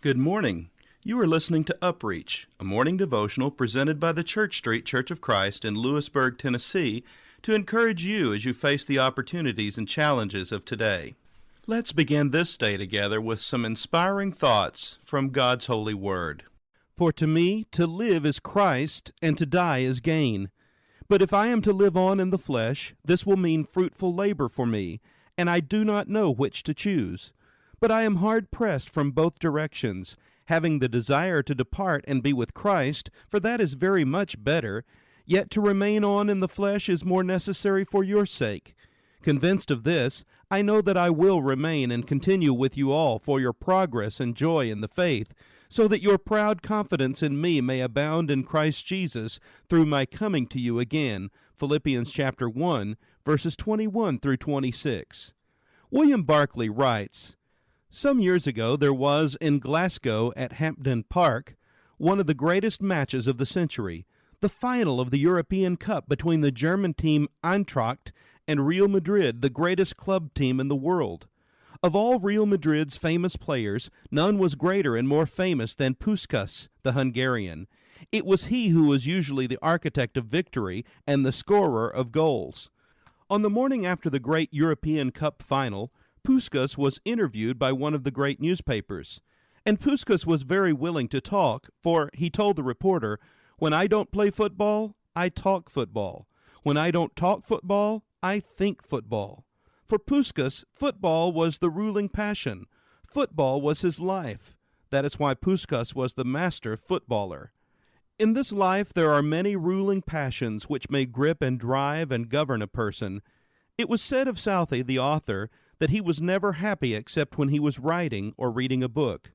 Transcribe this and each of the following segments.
Good morning. You are listening to UpReach, a morning devotional presented by the Church Street Church of Christ in Lewisburg, Tennessee, to encourage you as you face the opportunities and challenges of today. Let's begin this day together with some inspiring thoughts from God's holy word. For to me, to live is Christ, and to die is gain. But if I am to live on in the flesh, this will mean fruitful labor for me, and I do not know which to choose. But I am hard-pressed from both directions, having the desire to depart and be with Christ, for that is very much better, yet to remain on in the flesh is more necessary for your sake. Convinced of this, I know that I will remain and continue with you all for your progress and joy in the faith, so that your proud confidence in me may abound in Christ Jesus through my coming to you again. Philippians chapter 1, verses 21 through 26. William Barclay writes, "Some years ago there was in Glasgow at Hampden Park one of the greatest matches of the century, the final of the European Cup between the German team Eintracht and Real Madrid, the greatest club team in the world. Of all Real Madrid's famous players, none was greater and more famous than Puskás, the Hungarian. It was he who was usually the architect of victory and the scorer of goals. On the morning after the great European Cup final, Puskás was interviewed by one of the great newspapers. And Puskás was very willing to talk, for he told the reporter, 'When I don't play football, I talk football. When I don't talk football, I think football.' For Puskás, football was the ruling passion. Football was his life. That is why Puskás was the master footballer. In this life there are many ruling passions which may grip and drive and govern a person. It was said of Southey, the author, that he was never happy except when he was writing or reading a book.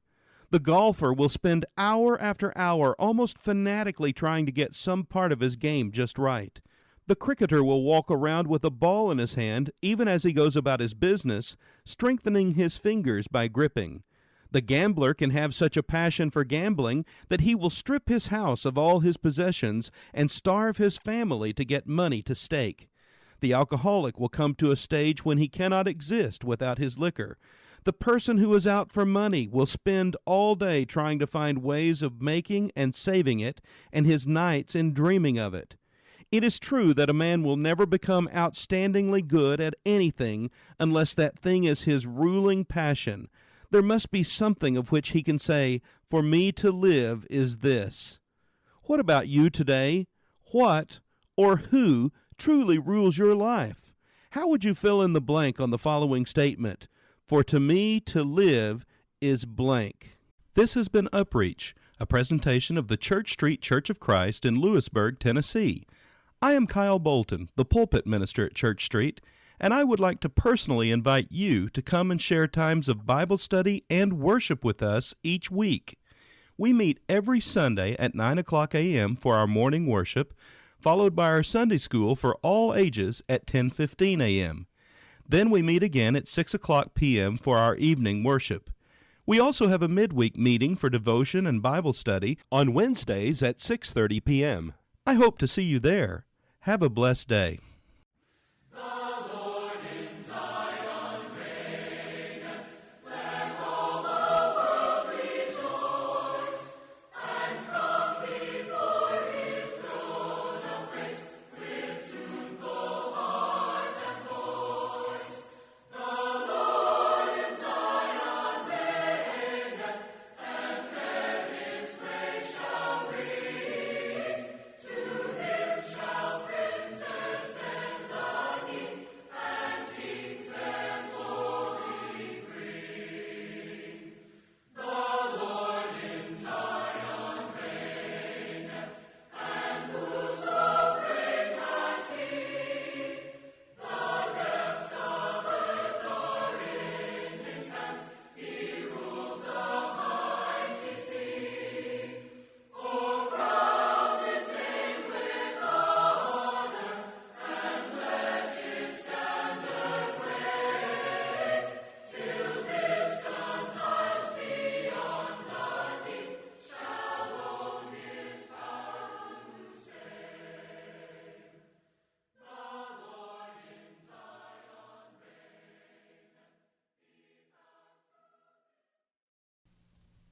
The golfer will spend hour after hour almost fanatically trying to get some part of his game just right. The cricketer will walk around with a ball in his hand even as he goes about his business, strengthening his fingers by gripping. The gambler can have such a passion for gambling that he will strip his house of all his possessions and starve his family to get money to stake. The alcoholic will come to a stage when he cannot exist without his liquor. The person who is out for money will spend all day trying to find ways of making and saving it, and his nights in dreaming of it. It is true that a man will never become outstandingly good at anything unless that thing is his ruling passion. There must be something of which he can say, 'For me to live is this.' What about you today? What or who truly rules your life? How would you fill in the blank on the following statement? For to me to live is blank." This has been UpReach, a presentation of the Church Street Church of Christ in Lewisburg, Tennessee. I am Kyle Bolton, the pulpit minister at Church Street, and I would like to personally invite you to come and share times of Bible study and worship with us each week. We meet every Sunday at 9 o'clock a.m. for our morning worship, followed by our Sunday school for all ages at 10:15 a.m. Then we meet again at 6 o'clock p.m. for our evening worship. We also have a midweek meeting for devotion and Bible study on Wednesdays at 6:30 p.m. I hope to see you there. Have a blessed day.